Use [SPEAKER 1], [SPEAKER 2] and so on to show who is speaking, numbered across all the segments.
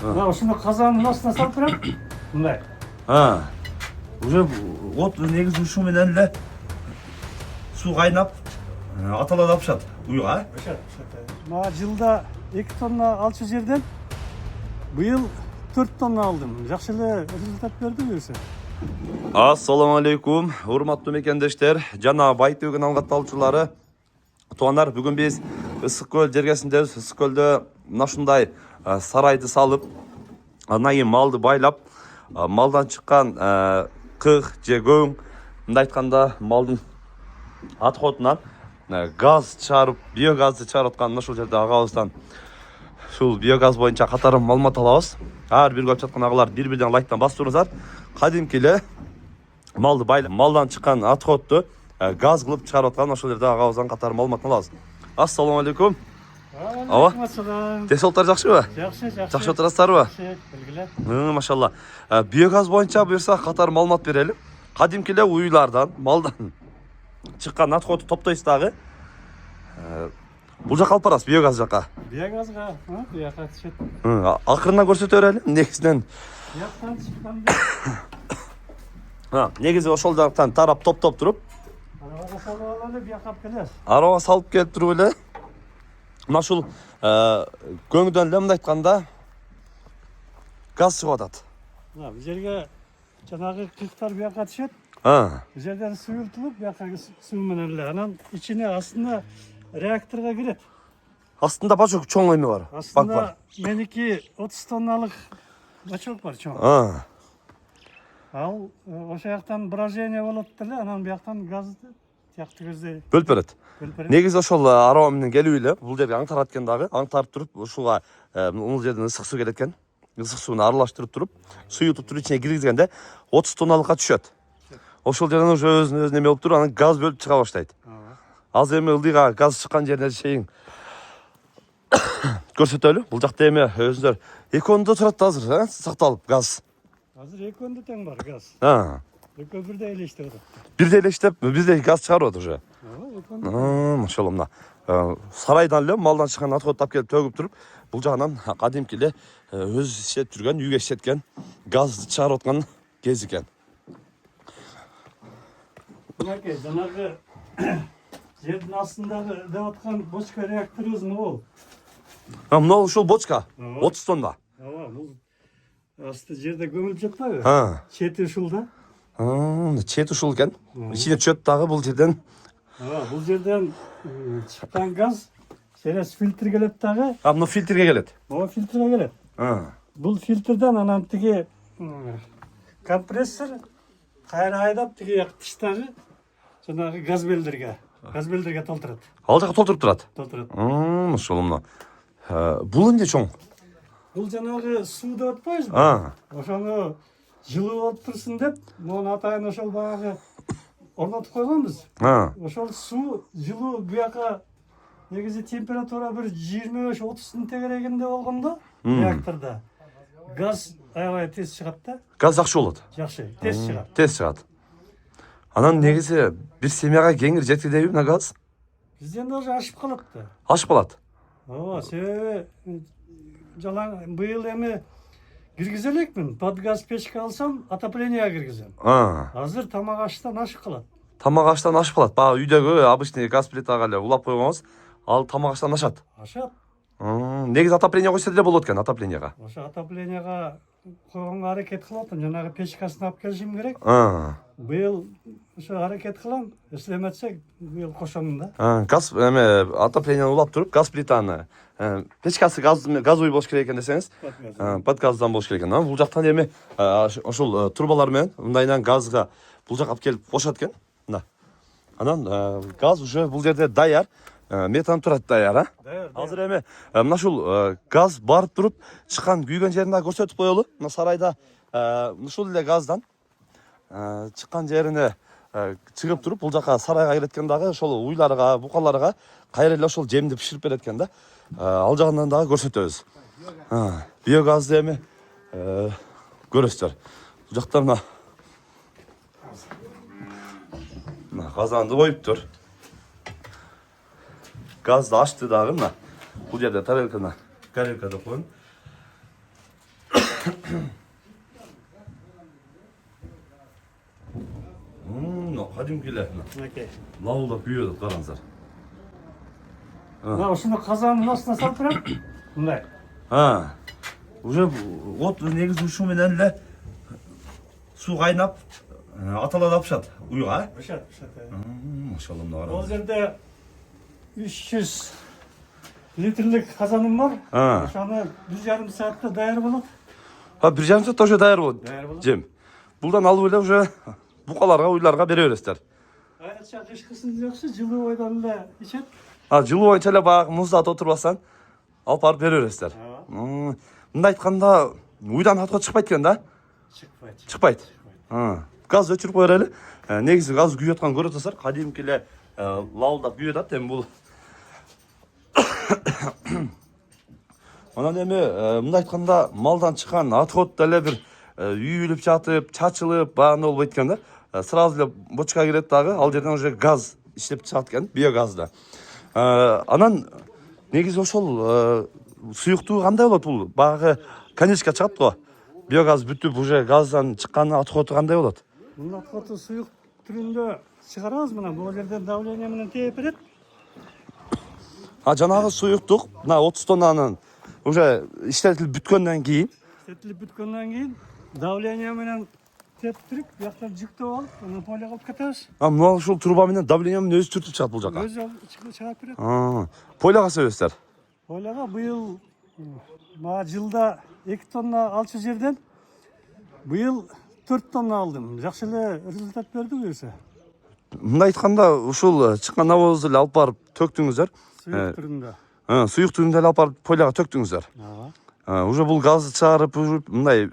[SPEAKER 1] Мына ушуну казандын астына салып берем. Мындай.
[SPEAKER 2] Уже от негизи ушу менен эле суу кайнап аталат апышат уйга.
[SPEAKER 1] Мага жылда 2 тонна алчу жерден быйыл 4 тонна алдым. Жакшы эле результат берди буюрса.
[SPEAKER 2] Ассаламу алейкум, урматтуу мекендештер, жана Байтөгүн алгатталуучулары. Туугандар, бүгүн биз Ысык көл жергесиндебиз. Ысык көлдө мына ушундай сарайды салып, андан кийин малды байлап, малдан чыккан кых же көң, мындай айтканда малдын отходунан газ чыгарып, биогазды чыгарып аткан ушул жерде агабыздан ушул биогаз боюнча катар маалымат алабыз. Ар бир көрүп жаткан агалар бир-бирден лайктан басып туруңуздар. Кадимки эле малды байлап, малдан чыккан отходду газ кылып чыгарып аткан ошол жерде агабыздан катар маалымат алабыз. Ассаламу алейкум. Ооба. Тесолтор жакшыбы?
[SPEAKER 1] Жакшы.
[SPEAKER 2] Жакшы отурасыздарбы?
[SPEAKER 1] Белгиле.
[SPEAKER 2] Машалла. Биогаз боюнча буюрса катар маалымат берели. Кадимки эле уйлардан, малдан чыккан отходду топтойсуз дагы. Бул жака алып барасыз, биогаз жака.
[SPEAKER 1] Биогазга, бияка түшөт.
[SPEAKER 2] Акырына көрсөтө берели. Негизинен
[SPEAKER 1] Бияктан чыккан.
[SPEAKER 2] негизи ошол жактан тарап топтоп туруп,
[SPEAKER 1] Арабага салып алалы, бияка алып келесиз.
[SPEAKER 2] арабага салып келип туруп эле мына ушул көңдөн эле мындай айтканда газ чыгып атат.
[SPEAKER 1] Бул жерге жанагы кыктар бияка түшөт. Бул жерден суюлтулуп, бияка суу менен эле анан ичине астына реакторго кирет.
[SPEAKER 2] Астында бачок чоң эме бар. Бак бар.
[SPEAKER 1] Астында меники 30 тонналык бачок бар чоң. Ал ошол жактан брожение болот деле, анан бияктан газды тиякты көздөй
[SPEAKER 2] Бөлүп берет.
[SPEAKER 1] берет.
[SPEAKER 2] Негизи ошол араба менен келип эле бул жерге аңтарат экен дагы. Аңтарып туруп ушуга бул жерден ысык суу келет экен. Ысык сууну аралаштырып туруп, суютуп туруп ичине киргизгенде 30 тонналыкка түшөт. Ошол жерден уже өзүнө эме болуп туруп, анан газ бөлүп чыга баштайт. Азыр эми ылдыйга газ чыккан жерине чейин көрсөтөлү. Бул жакта эми өзүңөр экөөндө турат азыр, сакталып газ.
[SPEAKER 1] Азыр экөөндө тең бар газ. Экөө бирдей эле иштеп атат.
[SPEAKER 2] Бирдей эле иштеп, бирдей газ чыгарып атат уже.
[SPEAKER 1] Экөөндө.
[SPEAKER 2] Машалла, мына сарайдан эле малдан чыккан отходду алып келип төгүп туруп, бул жагынан кадимки эле өзү иштеп жүргөн, үйгө иштеткен газды чыгарып аткан кез экен.
[SPEAKER 1] Мынакей жанагы жердин астындагы деп аткан бочка реакторубуз могул.
[SPEAKER 2] Мына ушул бочка 30 тонна.
[SPEAKER 1] Бул асты жерде көмүлүп жатпайбы? Чети ушулда.
[SPEAKER 2] Чет ушул экен. Ичине түшөт дагы бул жерден.
[SPEAKER 1] Бул жерден чыккан газ через фильтр келет дагы.
[SPEAKER 2] Мына фильтрге келет.
[SPEAKER 1] Фильтрге келет. Бул фильтрден анан тиги компрессор кайра айдап тиги тыштагы жанагы газбелдерге толтурат.
[SPEAKER 2] Ал жака толтуруп турат.
[SPEAKER 1] Толтурат.
[SPEAKER 2] Ошол мына. Бул эмне чоң?
[SPEAKER 1] Бул жанагы суу деп атпайбызбы? Ошону жылуу болуп турсун деп, муну атайын ошол баягы орнотуп койгонбуз. Ошол суу жылуу буяка негизи температура бир 25-30 тегерегинде болгондо реактордо газ аябай тез чыгат да.
[SPEAKER 2] Газ жакшы болот.
[SPEAKER 1] Жакшы, тез чыгат.
[SPEAKER 2] Тез чыгат. Анан негизи бир семьяга кеңири жеткидеби мына газ?
[SPEAKER 1] Бизден даже ашып калат да.
[SPEAKER 2] Ашып калат.
[SPEAKER 1] Себеби быйыл эми киргизе элекмин. Под газ печка алсам, отоплениеге киргизем. Азыр тамак аштан ашып калат.
[SPEAKER 2] Тамак аштан ашып калат. Баягы үйдөгү обычный газ плитага эле улап койгонбуз. Ал тамак аштан ашат.
[SPEAKER 1] Ашат.
[SPEAKER 2] Негизи отопление койсо деле болот экен, отоплениега.
[SPEAKER 1] Ошо отоплениега койгонго аракет кылып атам. Жанагы печкасын алып келишим керек. Быйыл ошо аракет кылам. Эслеметсек, быйыл кошом да.
[SPEAKER 2] Газ эме отоплениени улап туруп, газ плитаны печкасы газовый болуш керек экен десеңиз, под газдан болуш керек экен. Бул жактан эми ошол трубалар менен мындайынан газга бул жака алып келип кошот экен. Мына. Анан газ уже бул жерде даяр. Метан турат даяр,
[SPEAKER 1] Даяр.
[SPEAKER 2] Азыр эми мына ушул газ барып туруп чыккан күйгөн жерин да көрсөтүп коелу. Мына сарайда ушул эле газдан чыккан жерине чыгып туруп бул жака сарайга кирет экен дагы, ошол уйларга, букаларга кайра эле ошол жемди биширип берет экен да. Ал жагынан дагы көрсөтөбүз. Биогазды эми көрөсүздөр. Бул жакта мына казанды коюптур. Газды açtı dağın mı? Bu yerde tarelkana. Tarelkada koyun. Кадимкилер.
[SPEAKER 1] Мінекей.
[SPEAKER 2] Лаулап күйеді, қараңыздар.
[SPEAKER 1] Мына ушуну казанның астына салып берем. Мындай.
[SPEAKER 2] Уже от негізі ұшуменен ле су қайнап, аталады апшат, ұйға?
[SPEAKER 1] Пышат.
[SPEAKER 2] Машалла, мына
[SPEAKER 1] Ол
[SPEAKER 2] қараңыз.
[SPEAKER 1] жерде 300 литрлік қазаным бар. Ошаны 1,5 саатта даяр болады.
[SPEAKER 2] 1,5 саатта уже даяр болады.
[SPEAKER 1] Даяр болады.
[SPEAKER 2] Жем. Бұлдан алып еле уже бұқаларға, ұйларға бере бересіздер.
[SPEAKER 1] Айрықша қышқысын жақсы, жылы ойдан да ішет.
[SPEAKER 2] Жылы ойынша эле баягы муздат отуруп алсаң, алып барып бере бересіздер. Мындай айтканда, уйдан атқа чыкпайт экен да? Чыкпайт. Газ өчүрүп коер эле. Негизи газ күйүп аткан көрүп атасыздар. Кадимки эле лаулдап күйүп атат. Эми бул анан эми мындай айтканда, малдан чыккан отход деле бир үйүлүп жатып, чачылып, бааны болбойт экен да. Сразу эле бочка кирет дагы, ал жерден уже газ иштеп чыгат экен, биогазда. Анан негизи ошол суюктуу кандай болот бул? Багы конечка чыгат го. Биогаз бүтүп уже газдан чыккан отходу кандай болот?
[SPEAKER 1] Мына отходу суюк түрүндө чыгарабыз мына. Бул жерден давление менен тээп берет.
[SPEAKER 2] Жанагы суюктук мына 30 тоннанын уже иштетилип бүткөндөн кийин,
[SPEAKER 1] давление менен тээп туруп, бияктан жүктөп алып, анан полияга алып кетебиз.
[SPEAKER 2] мына ушул труба менен давление менен өзү түртүп чыгат бул жака.
[SPEAKER 1] Өзү чыгарып берет.
[SPEAKER 2] Полияга себептер.
[SPEAKER 1] Полияга быйыл жылда 2 тонна алчу жерден быйыл 4 тонна алдым. Жакшы эле результат берди буюрса.
[SPEAKER 2] Мындай айтканда, ушул чыккан навозду эле алып барып төктүңүздөр.
[SPEAKER 1] Суюк түрүндө.
[SPEAKER 2] Суюк түрүндө эле алып барып полияга төктүңүздөр. Уже бул газды чыгарып, мындай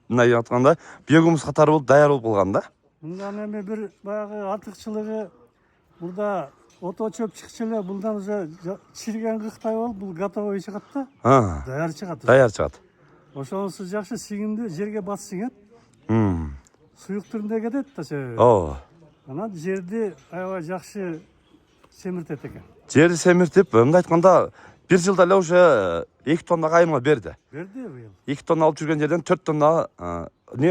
[SPEAKER 2] айтканда, биогумус катары болуп даяр болуп калган да.
[SPEAKER 1] Мындан эми бир баягы артыкчылыгы мурда ото чөп чыкчу эле, булдан уже чирген кыктай болуп, бул готовый чыгат да. Даяр чыгат.
[SPEAKER 2] Даяр чыгат.
[SPEAKER 1] Ошонусу жакшы сиңимди жерге бат сиңет. Суюк түрүндө кетет да себеби. Анан жерди аябай жакшы семиртет экен.
[SPEAKER 2] Жерди семиртип, мындай айтканда, бир жылда эле уже 2 тонна кайырма берди.
[SPEAKER 1] Берди быйыл.
[SPEAKER 2] 2 тонна алып жүргөн жерден 4 тонна,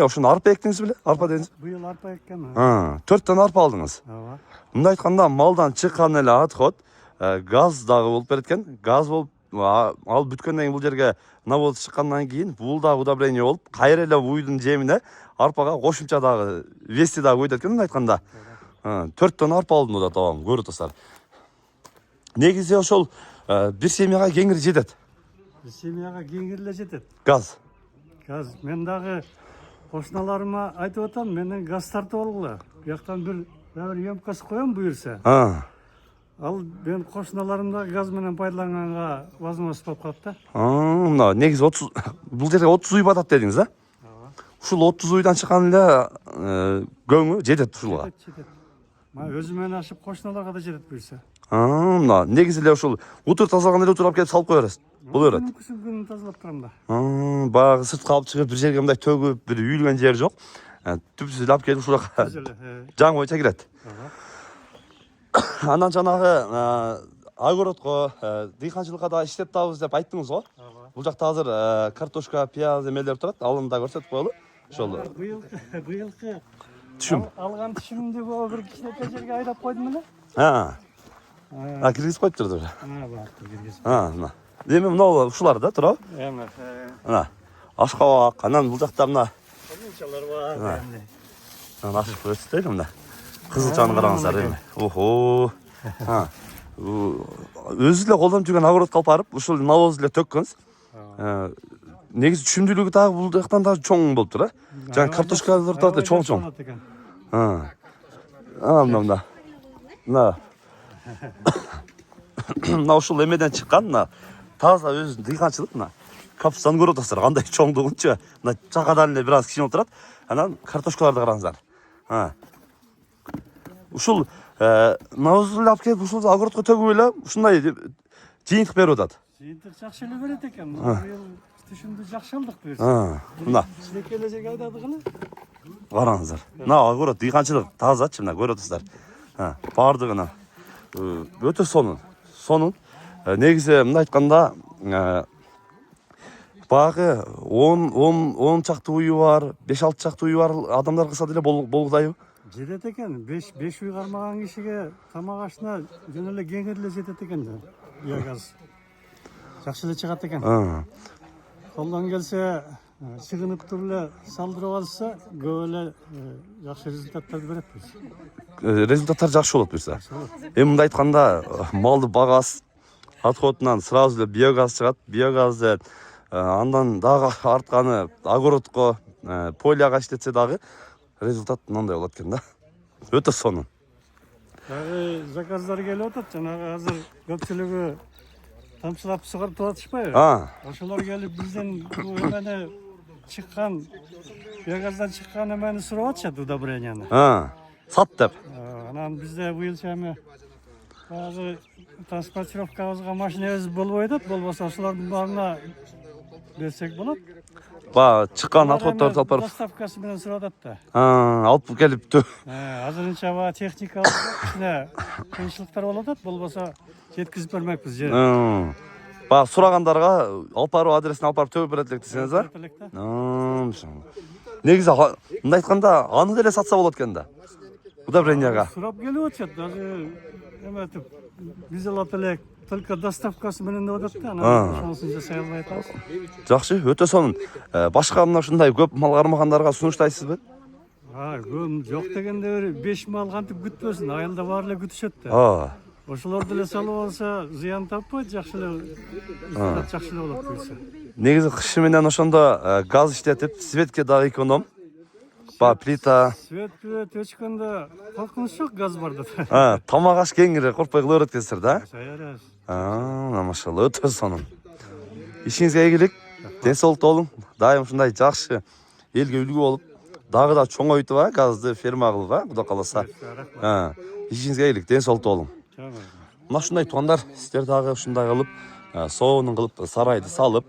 [SPEAKER 2] ошону арпа эктиңиз беле? Арпа деңиз?
[SPEAKER 1] Быйыл арпа эккен.
[SPEAKER 2] 4 тонна арпа алдыңыз. Мындай айтканда, малдан чыккан эле отход газ дагы болуп берет экен. Газ болуп, ал бүткөндөн кийин бул жерге навоз чыккандан кийин бул дагы удобрение болуп, кайра эле уйдун жемине арпага кошумча дагы вести дагы койдот экен, мындай айтканда. 4 тонна арпа алдым да табам, көрүп атасыздар. Негизи ошол бир семьяга кеңири жетет.
[SPEAKER 1] Бир семьяга кеңири эле жетет.
[SPEAKER 2] Газ.
[SPEAKER 1] Мен дагы кошуналарыма айтып атам, менден газ тартып алгыла. Бияктан бир емкость коем буюрса. Ал мен кошуналарымда газ менен пайдаланганга возможность болуп калат да.
[SPEAKER 2] Мына негизи 30 бул жерге 30 уй батат дедиңиз, а? Ушул 30 уйдан чыккан эле көңү жетет ушулга.
[SPEAKER 1] Жетет. Өзүмөн ашып кошуналарга да жетет буюрса.
[SPEAKER 2] Мына негизи эле ушул утур тазалган эле утур алып келип салып кое бересиз. Боло берет.
[SPEAKER 1] Күнү тазалап турам да.
[SPEAKER 2] Баягы сыртка алып чыгып бир жерге мындай төгүп, бир үйүлгөн жер жок. Түпсүз эле алып келип ушуга жаңы боюнча кирет. Анан жанагы огородко, дыйканчылыкка да иштеп табыз деп айттыңыз го. Бул жакта азыр картошка, пияз эмелер турат. Алын да көрсөтүп коелу. Ошол.
[SPEAKER 1] Быйылкы
[SPEAKER 2] Түшүм.
[SPEAKER 1] алган түшүмдү бир кичинекей жерге айдап койдум эле.
[SPEAKER 2] Киргизип коюптур да.
[SPEAKER 1] Киргизип.
[SPEAKER 2] Мына. Эми мына ушулар да турабы? Мына. Ашкабак, анан бул жакта мына
[SPEAKER 1] Кызылчалар бар.
[SPEAKER 2] Анан ашып көрсөтөйлү мына. Кызылчаны караңыздар эми. Охо. Өзү эле колдонуп жүргөн огородко алып барып, ушул навоз эле төккөнсүз. Негизи түшүмдүүлүгү дагы бул жактан дагы чоң болуптур, а? Жаңы картошкалар турат да чоң-чоң. Мына. Мына ушул эмеден чыккан, мына таза өзүнүн дыйканчылык, мына капустаны көрүп атасыздар, кандай чоңдугунчу. Мына чакадан эле бир аз кичине турат. Анан картошкаларды караңыздар. Ушул навозду алып келип ушул огородко төгүп эле ушундай жыйынтык берип атат.
[SPEAKER 1] Жыйынтык жакшы эле берет экен. Быйыл түшүмдү жакшы алдык буюрса.
[SPEAKER 2] Мына
[SPEAKER 1] Кичинекей эле жерге айдадык эле.
[SPEAKER 2] караңыздар. Мына огород дыйканчылык тазачы, мына көрүп атасыздар. Бардыгына өтө сонун. Негизи мындай айтканда Багы 10 чакты уyu бар, 5-6 чакты уyu бар адамдар кылса деле болгудайбы?
[SPEAKER 1] Жетет экен. 5 үй кармаган кишиге тамак ашына жөн эле кеңири эле жетет экен да. Биогаз. Жакшы эле чыгат экен. Колдон келсе, чыгынып туруп эле салдырып алса, көп эле жакшы результаттарды берет биз.
[SPEAKER 2] Результаттар жакшы болот буюрса. Эми мындай айтканда, малды багас, отходунан сразу эле биогаз чыгат. Биогазды андан дагы артканы огородко, поляга иштетсе дагы результат мындай болот экен да. Өтө сонун.
[SPEAKER 1] Дагы заказдар келип атат. Жанагы азыр көпчүлүгү тамчылап сугарып атышпайбы? Ошолор келип бизден бул эмени чыккан, биогаздан чыккан эмени сурап атышат, удобренияны.
[SPEAKER 2] Сат деп.
[SPEAKER 1] Анан бизде быйылча эми баары транспортировкабызга машинебиз болбой атат, болбосо ошолордун баарына берсек болот.
[SPEAKER 2] Чыккан отходдорду алып барып.
[SPEAKER 1] Доставкасы менен сурап атат да.
[SPEAKER 2] Алып келиптү.
[SPEAKER 1] Азырынча баа техникалык кичине кыйынчылыктар болуп атат, болбосо жеткизип бермекпиз же.
[SPEAKER 2] Сурагандарга алып баруу адресин алып барып төгүп берет элек десеңиз да? Негизи мындай айтканда, аны деле сатса болот экен да. Удобренияга.
[SPEAKER 1] Сурап келип атышат, даже эметип биз алат элек, только доставкасы менен деп атат да, анан ошонусун жасай албай атабыз.
[SPEAKER 2] Жакшы, өтө сонун. Башка мына ушундай көп мал кармагандарга сунуштайсызбы?
[SPEAKER 1] Көп жок дегенде 5 мал кантип күтпөсүн, айылда баары эле күтүшөт да. Ошолорду эле салып алса, зыян таппайт, жакшы эле жакшы эле болот буюрса.
[SPEAKER 2] Негизи кышы менен ошондо газ иштетип, светке дагы эконом. Плита.
[SPEAKER 1] Свет өчкөндө коркунуч жок, газ бар да.
[SPEAKER 2] Тамак аш кеңири коркпой кыла берет экенсиздер да? Машалла, өтө сонун. Ишиңизге ийгилик, ден соолукта болуң. Дайым ушундай жакшы элге үлгү болуп, дагы да чоңойтуп, газды ферма кылып, Кудай кааласа. Ишиңизге ийгилик, ден соолукта болуң. Мына ушундай туугандар, сиздер дагы ушундай кылып, соонун кылып, сарайды салып,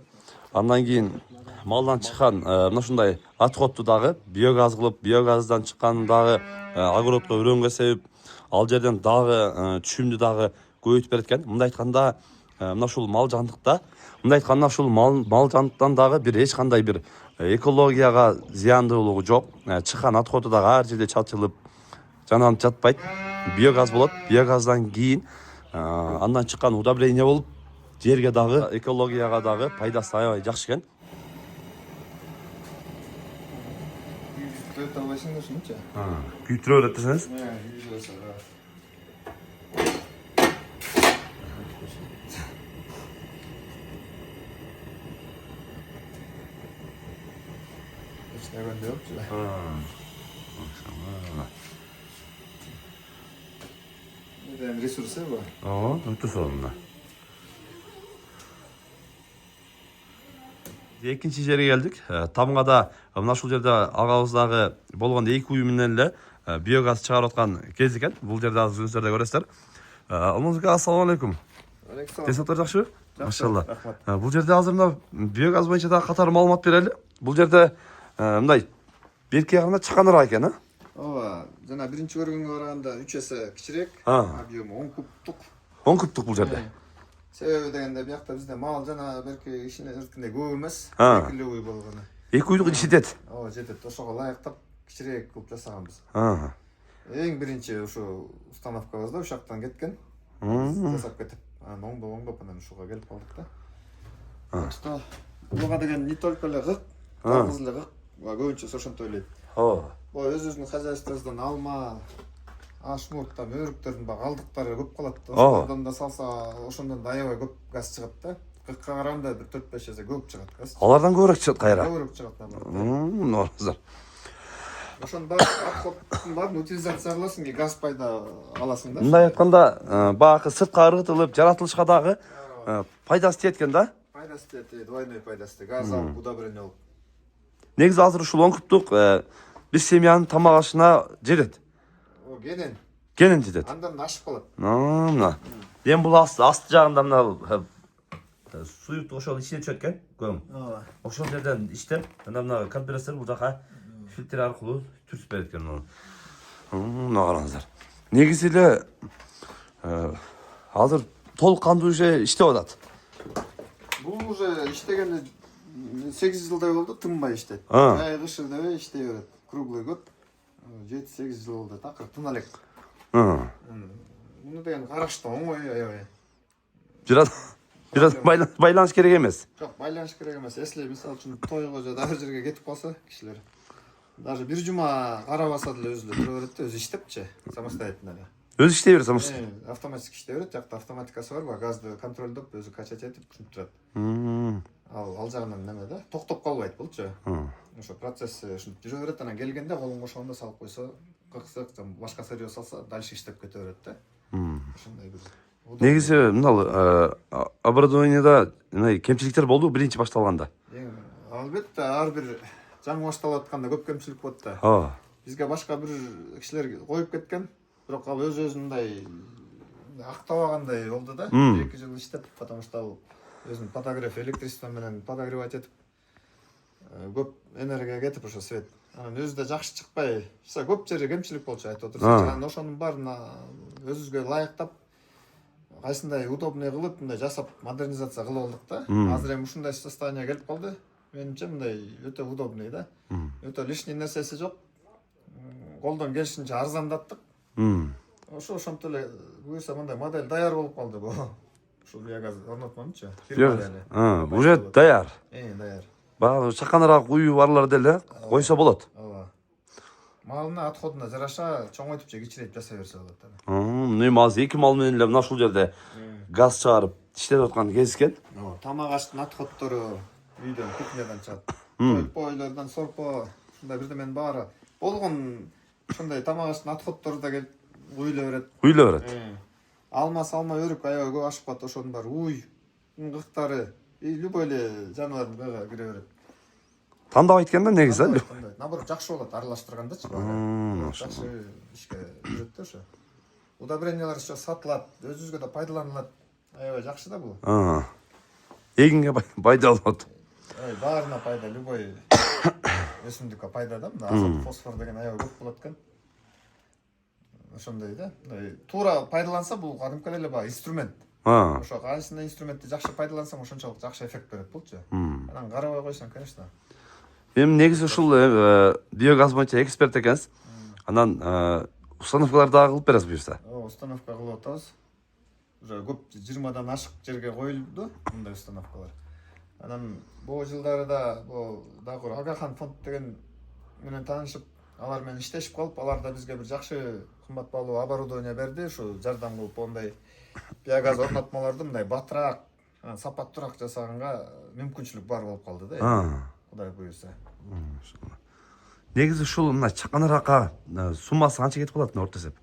[SPEAKER 2] андан кийин малдан чыккан мына ушундай отходду дагы биогаз кылып, биогаздан чыккан дагы огородко өрөнгө себип, ал жерден дагы түшүмдү дагы көбөйтүп берет экен. Мындай айтканда, мына ушул мал жандыкта, мындай айтканда ушул мал жандыктан дагы бир эч кандай бир экологияга зыяндуулугу жок. Чыккан отходу дагы ар жерде чачылып, жананып жатпайт. Биогаз болот. Биогаздан кийин андан чыккан удобрение болуп, жерге дагы, экологияга дагы пайдасы аябай жакшы экен. Күйдүрө берет десеңиз?
[SPEAKER 3] Ресурсы бар.
[SPEAKER 2] Өтө сонун. Экинчи жерге келдик. Тамгада мына ушул жерде агабыздагы болгон 2 үй менен эле биогаз чыгарып аткан кез экен. Бул жерде азыр өзүңүздөр да көрөсүздөр. Алмазга ассалам алейкум. Тесоктор жакшыбы? Машалла. Бул жерде азыр мына биогаз боюнча да катар маалымат берели. Бул жерде мындай берки ягында чыкканыраак экен, а?
[SPEAKER 3] Ооба, жана биринчи көргөнгө караганда 3 эсе кичирээк, объему 10 кубтук.
[SPEAKER 2] 10 кубтук бул жерде.
[SPEAKER 3] Себеби дегенде биякта бизде мал жана берки ишинекиндей көп эмес, 2 үй болгону.
[SPEAKER 2] 2 үйдүк жетет.
[SPEAKER 3] Ооба, жетет. Ошого ылайыктап кичирээк кылып жасаганбыз. Эң биринчи ушу установкабызда ушактан кеткен. Жасап кетип, анан оңдоп анан ушуга келип калдык да. Буга деген не только эле гык, жалгыз эле гык, көбүнчө ошентип ойлойт. Өзүбүздүн хозяйствобуздан алма, ашмурттан, өрүктөрдүн калдыктары көп калат. Ошондон да салса, ошондон да аябай көп газ чыгат да. Гыкка караганда бир 4-5 эсе көп чыгат газ.
[SPEAKER 2] Алардан көбүрөөк чыгат кайра.
[SPEAKER 3] Көбүрөөк чыгат алар.
[SPEAKER 2] Нормально.
[SPEAKER 3] Ошондо отходтун баарын утилизация кыласың, газ пайда аласың да.
[SPEAKER 2] Мындай айтканда, багы сыртка ыргытылып, жаратылышка дагы пайдасы тиет экен да?
[SPEAKER 3] Пайдасы тиет, двойной пайдасы. Газ алып, удобрение алып.
[SPEAKER 2] Негизи азыр ушул 10 кубтук бир семьянын тамак ашына жетет. Кенен жетет.
[SPEAKER 3] Андан ашып калат.
[SPEAKER 2] Мына. Эми бул асты жагында мына суюктук ошол ичине түшөт экен, көң.
[SPEAKER 3] Ооба.
[SPEAKER 2] Ошол жерден иштеп, мына компрессор бул жака фильтр аркылуу түртүп берет экен муну. Мына караңыздар. Негизи эле азыр толук кандуу уже иштеп атат.
[SPEAKER 3] Бул уже иштегенде 8 жылдай болду, тынбай иштейт.
[SPEAKER 2] А.
[SPEAKER 3] Жай кыш дебей иштей берет. Круглый год. 7-8 жыл болду, такыр тына элек. Муну деген караштуу оңой, аябай.
[SPEAKER 2] Biraz байланыш керек емес.
[SPEAKER 3] Жок, байланыш керек эмес. Если мисалы үчүн тойго же дагы жерге кетип калса кишилер, даже бир жума карабаса деле өзү тура берет да, өзү иштепчи, самостоятельно эле.
[SPEAKER 2] Өзү иштей берет самос.
[SPEAKER 3] Автоматик иштей берет, жакта автоматикасы бар, газды контролдоп, өзү качать этип түшүнүп турат. Ал жагынан неме да, токтоп калбайт булчу. Ошо процесс ушинтип жүрө берет, анан келгенде колун кошгондо салып койсо, кырсык, башка сырье салса, дальше иштеп кете берет да. Ошондой бир.
[SPEAKER 2] Негизи мынал оборудованияда кемчиликтер болду биринчи башталганда.
[SPEAKER 3] Албетте, ар бир жаңы башталып атканда көп кемчилик болот да. Бизге башка бир кишилер коюп кеткен, бирок ал өзүн мындай актабагандай болду да. 2 жыл иштеп, потому что ал өзүн подогрев электричество менен подогревать этип көп энергия кетип ошо свет. Анан өзү да жакшы чыкпай, көп жери кемчилик болчу айтып отурсуң. Анан ошонун баарына өзүбүзгө ылайыктап кайсындай удобный кылып, мындай жасап модернизация кылып алдык да. Азыр эми ушундай состояние келип калды. Менимче мындай өтө удобный да. Өтө лишний нерсеси жок. Колдон келишинче арзандаттык. Ошонтип эле буюрса мындай модель даяр болуп калды бу. Ушул биогаз орнотмончу.
[SPEAKER 2] Уже даяр.
[SPEAKER 3] Даяр.
[SPEAKER 2] Баягы чаканыраак уюу барлар деле койсо болот.
[SPEAKER 3] Ооба. Малына, отходуна жараша чоңойтуп же кичирейтип жасай берсе болот.
[SPEAKER 2] Эми азыр 2 мал менен эле мына ушул жерде газ чыгарып иштеп аткан кезкен.
[SPEAKER 3] Тамак аштын отходтору үйдөн, кухнядан чыгат. Бойлордон сорпо, ушундай бирдеменин баары болгон ушундай тамак аштын отходтору да келип уюла берет. Алма өрүк аябай көп ашып калат, ошонун баары уй, ыңгыктары, любой эле жаныбардын кыйга кире берет.
[SPEAKER 2] Тандап айтканда негизи,
[SPEAKER 3] наоборот жакшы болот аралаштыргандачы. Жакшы ишке жүрөт да ошо. Удобрениялар ошо сатылат, өзүбүзгө да пайдаланылат. Аябай жакшы да бул.
[SPEAKER 2] Эгинге пайдалуу болот.
[SPEAKER 3] Баарына пайда, любой өсүмдүккө пайда да. Азот, фосфор деген аябай көп болот экен. Ошондой да. Туура пайдаланса бул кадимкидей эле баягы инструмент. Ошо кайсындай инструментти жакшы пайдалансаң, ошончолук жакшы эффект берет болчу. Анан карабай койсоң, конечно.
[SPEAKER 2] Эми негизи ушул биогаз боюнча эксперт экенсиз. Анан установкалар дагы кылып бересиз буюрса.
[SPEAKER 3] Установка кылып атабыз. Уже көп 20дан ашык жерге коюлду мындай установкалар. Анан бул жылдарда бул дагы Агахан фонд деген менен таанышып, алар менен иштешип калып, алар да бизге бир жакшы кымбат баалуу оборудование берди. Ушу жардам кылып ондай биогаз орнотмаларды мындай батыраак, сапаттуураак жасаганга мүмкүнчүлүк бар болуп калды да. Кудай буюрса.
[SPEAKER 2] Негизи ушул мына чаканыраакка суммасы канча кетип калат орто эсеп?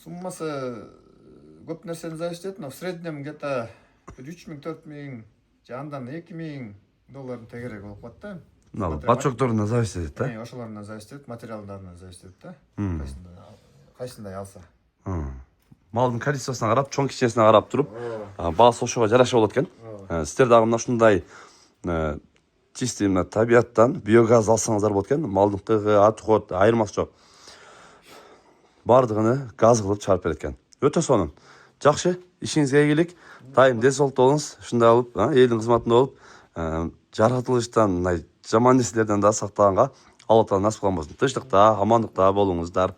[SPEAKER 3] Суммасы көп нерседен зависит этет, но в среднем где-то 3000-4000 же андан $2000 тегерек болуп калат да.
[SPEAKER 2] Мына бачокторуна зависит этет да?
[SPEAKER 3] Ошолорунан зависит этет, материалдарынан зависит этет да. Кайсындай алса.
[SPEAKER 2] Малдын количествосуна карап, чоң кичинесине карап туруп, баасы ошого жараша болот экен. Сиздер дагы мына ушундай чисти табияттан биогаз алсаңыздар болот экен. Малдын кыйгы, отход айырмасы жок. Бардыгыны газ кылып чыгарып берет экен. Өтө сонун. Жакшы, ишиңизге ийгилик. Дайым десолт болуңуз. Ушундай алып, элдин кызматында болуп, жаратылыштан мындай жаман нерселерден да сактаганга Алла Таала насип кылган болсун. Тынчтыкта, амандыкта болуңуздар.